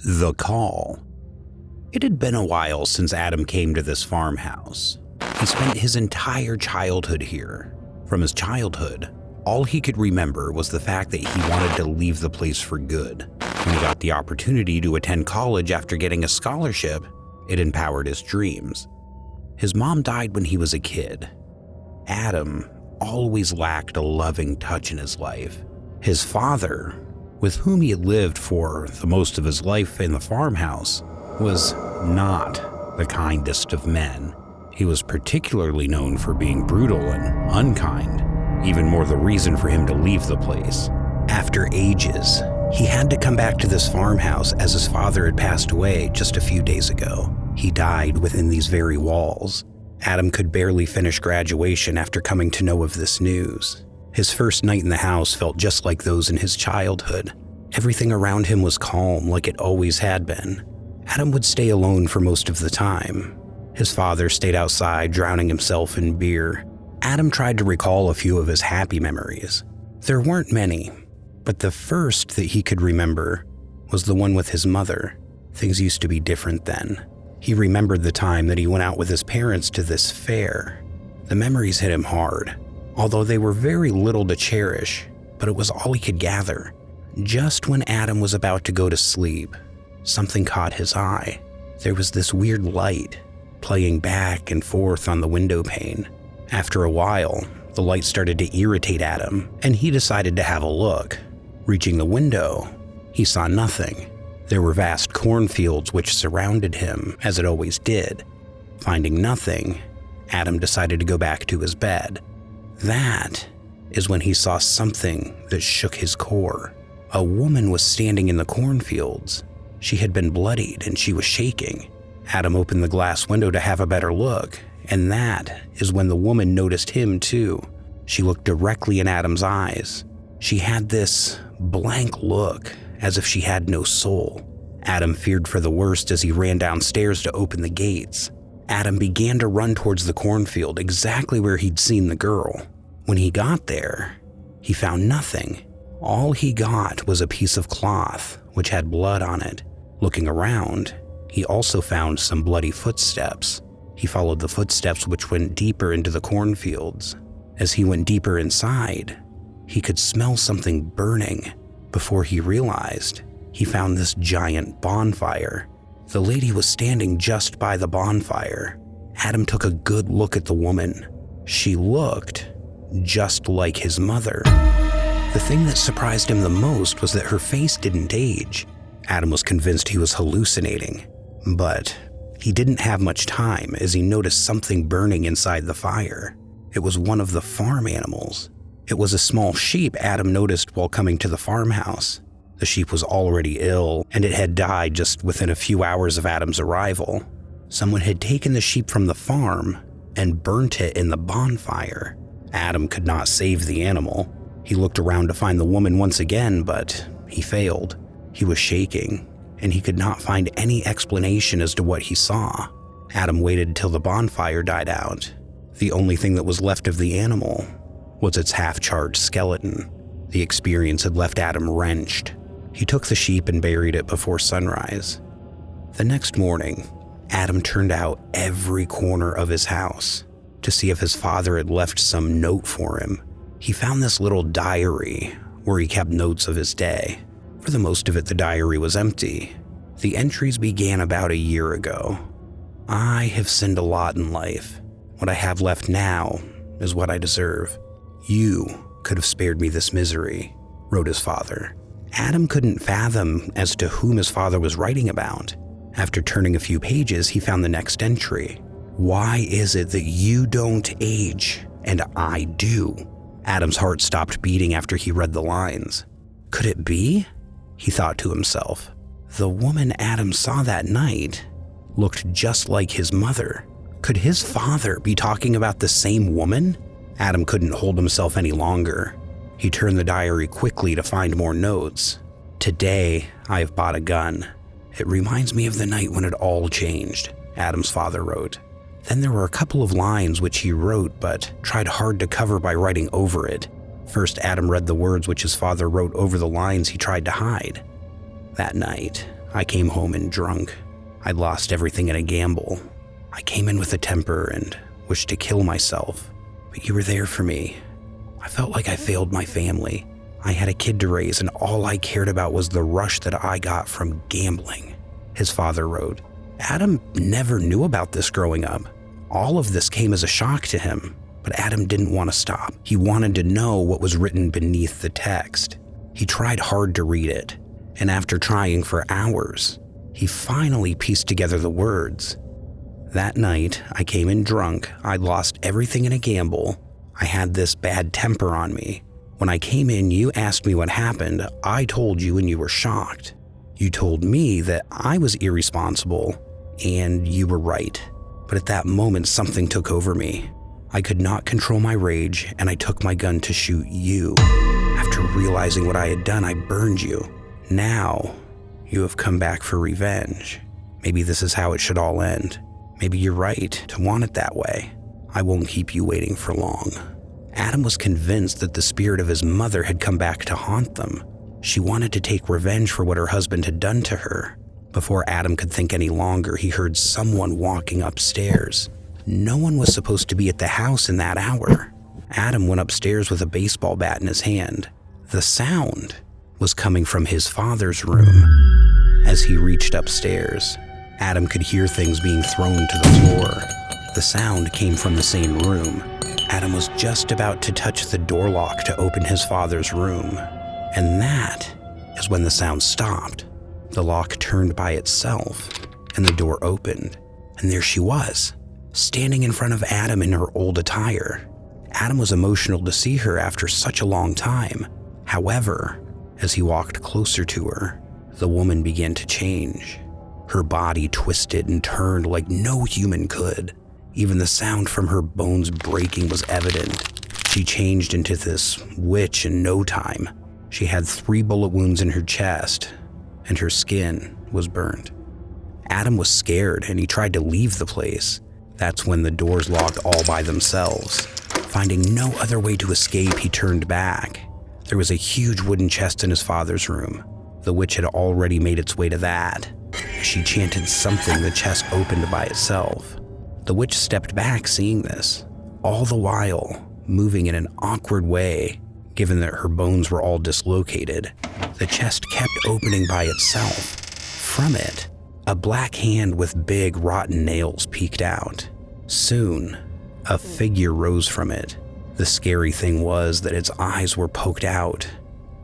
The Call. It had been a while since Adam came to this farmhouse. He spent his entire childhood here. From his childhood, all he could remember was the fact that he wanted to leave the place for good. When he got the opportunity to attend college after getting a scholarship, it empowered his dreams. His mom died when he was a kid. Adam always lacked a loving touch in his life. His father, with whom he had lived for the most of his life in the farmhouse, was not the kindest of men. He was particularly known for being brutal and unkind, even more the reason for him to leave the place. After ages, he had to come back to this farmhouse as his father had passed away just a few days ago. He died within these very walls. Adam could barely finish graduation after coming to know of this news. His first night in the house felt just like those in his childhood. Everything around him was calm, like it always had been. Adam would stay alone for most of the time. His father stayed outside, drowning himself in beer. Adam tried to recall a few of his happy memories. There weren't many, but the first that he could remember was the one with his mother. Things used to be different then. He remembered the time that he went out with his parents to this fair. The memories hit him hard, although they were very little to cherish, but it was all he could gather. Just when Adam was about to go to sleep, something caught his eye. There was this weird light playing back and forth on the window pane. After a while, the light started to irritate Adam, and he decided to have a look. Reaching the window, he saw nothing. There were vast cornfields which surrounded him, as it always did. Finding nothing, Adam decided to go back to his bed. That is when he saw something that shook his core. A woman was standing in the cornfields. She had been bloodied and she was shaking. Adam opened the glass window to have a better look, and that is when the woman noticed him too. She looked directly in Adam's eyes. She had this blank look, as if she had no soul. Adam feared for the worst as he ran downstairs to open the gates. Adam began to run towards the cornfield, exactly where he'd seen the girl. When he got there, he found nothing. All he got was a piece of cloth, which had blood on it. Looking around, he also found some bloody footsteps. He followed the footsteps, which went deeper into the cornfields. As he went deeper inside, he could smell something burning. Before he realized, he found this giant bonfire. The lady was standing just by the bonfire. Adam took a good look at the woman. She looked just like his mother. The thing that surprised him the most was that her face didn't age. Adam was convinced he was hallucinating, but he didn't have much time as he noticed something burning inside the fire. It was one of the farm animals. It was a small sheep Adam noticed while coming to the farmhouse. The sheep was already ill, and it had died just within a few hours of Adam's arrival. Someone had taken the sheep from the farm and burnt it in the bonfire. Adam could not save the animal. He looked around to find the woman once again, but he failed. He was shaking, and he could not find any explanation as to what he saw. Adam waited until the bonfire died out. The only thing that was left of the animal was its half-charred skeleton. The experience had left Adam wrenched. He took the sheep and buried it before sunrise. The next morning, Adam turned out every corner of his house to see if his father had left some note for him. He found this little diary where he kept notes of his day. For the most of it, the diary was empty. The entries began about a year ago. I have sinned a lot in life. What I have left now is what I deserve. You could have spared me this misery, wrote his father. Adam couldn't fathom as to whom his father was writing about. After turning a few pages, he found the next entry. Why is it that you don't age and I do? Adam's heart stopped beating after he read the lines. Could it be? He thought to himself. The woman Adam saw that night looked just like his mother. Could his father be talking about the same woman? Adam couldn't hold himself any longer. He turned the diary quickly to find more notes. Today, I have bought a gun. It reminds me of the night when it all changed, Adam's father wrote. Then there were a couple of lines which he wrote but tried hard to cover by writing over it. First, Adam read the words which his father wrote over the lines he tried to hide. That night, I came home and drunk. I'd lost everything in a gamble. I came in with a temper and wished to kill myself, but you were there for me. I felt like I failed my family. I had a kid to raise and all I cared about was the rush that I got from gambling," his father wrote. Adam never knew about this growing up. All of this came as a shock to him, but Adam didn't want to stop. He wanted to know what was written beneath the text. He tried hard to read it, and after trying for hours, he finally pieced together the words. "That night, I came in drunk. I'd lost everything in a gamble. I had this bad temper on me. When I came in, you asked me what happened. I told you and you were shocked. You told me that I was irresponsible, and you were right. But at that moment, something took over me. I could not control my rage, and I took my gun to shoot you. After realizing what I had done, I burned you. Now, you have come back for revenge. Maybe this is how it should all end. Maybe you're right to want it that way. I won't keep you waiting for long." Adam was convinced that the spirit of his mother had come back to haunt them. She wanted to take revenge for what her husband had done to her. Before Adam could think any longer, he heard someone walking upstairs. No one was supposed to be at the house in that hour. Adam went upstairs with a baseball bat in his hand. The sound was coming from his father's room. As he reached upstairs, Adam could hear things being thrown to the floor. The sound came from the same room. Adam was just about to touch the door lock to open his father's room, and that is when the sound stopped. The lock turned by itself, and the door opened, and there she was, standing in front of Adam in her old attire. Adam was emotional to see her after such a long time. However, as he walked closer to her, the woman began to change. Her body twisted and turned like no human could. Even the sound from her bones breaking was evident. She changed into this witch in no time. She had 3 bullet wounds in her chest, and her skin was burned. Adam was scared and he tried to leave the place. That's when the doors locked all by themselves. Finding no other way to escape, he turned back. There was a huge wooden chest in his father's room. The witch had already made its way to that. As she chanted something, the chest opened by itself. The witch stepped back seeing this, all the while moving in an awkward way, given that her bones were all dislocated. The chest kept opening by itself. From it, a black hand with big rotten nails peeked out. Soon, a figure rose from it. The scary thing was that its eyes were poked out,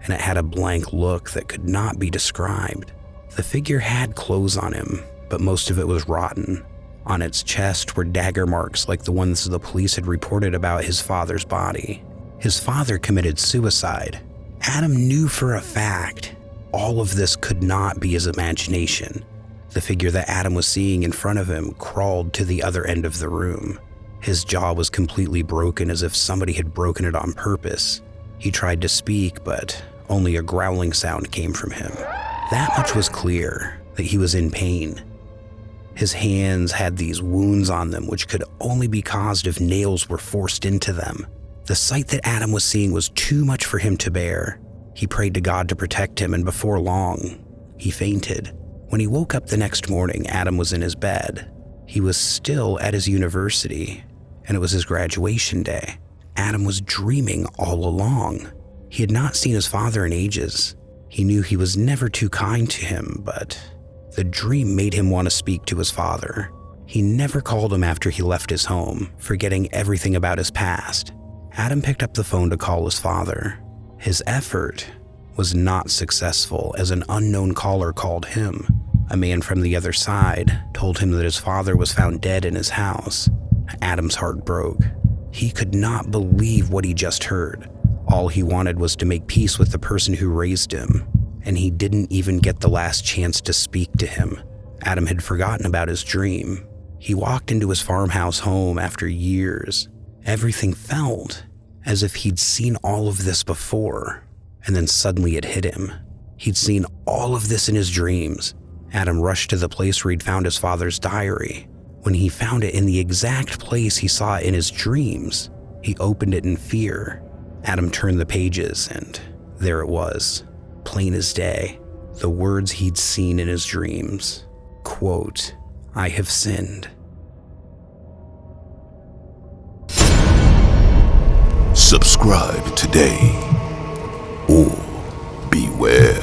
and it had a blank look that could not be described. The figure had clothes on him, but most of it was rotten. On its chest were dagger marks like the ones the police had reported about his father's body. His father committed suicide. Adam knew for a fact all of this could not be his imagination. The figure that Adam was seeing in front of him crawled to the other end of the room. His jaw was completely broken as if somebody had broken it on purpose. He tried to speak, but only a growling sound came from him. That much was clear, that he was in pain. His hands had these wounds on them which could only be caused if nails were forced into them. The sight that Adam was seeing was too much for him to bear. He prayed to God to protect him, and before long, he fainted. When he woke up the next morning, Adam was in his bed. He was still at his university, and it was his graduation day. Adam was dreaming all along. He had not seen his father in ages. He knew he was never too kind to him, but the dream made him want to speak to his father. He never called him after he left his home, forgetting everything about his past. Adam picked up the phone to call his father. His effort was not successful as an unknown caller called him. A man from the other side told him that his father was found dead in his house. Adam's heart broke. He could not believe what he just heard. All he wanted was to make peace with the person who raised him, and he didn't even get the last chance to speak to him. Adam had forgotten about his dream. He walked into his farmhouse home after years. Everything felt as if he'd seen all of this before, and then suddenly it hit him. He'd seen all of this in his dreams. Adam rushed to the place where he'd found his father's diary. When he found it in the exact place he saw it in his dreams, he opened it in fear. Adam turned the pages, and there it was, plain as day. the words he'd seen in his dreams. Quote, "I have sinned." Subscribe today or beware.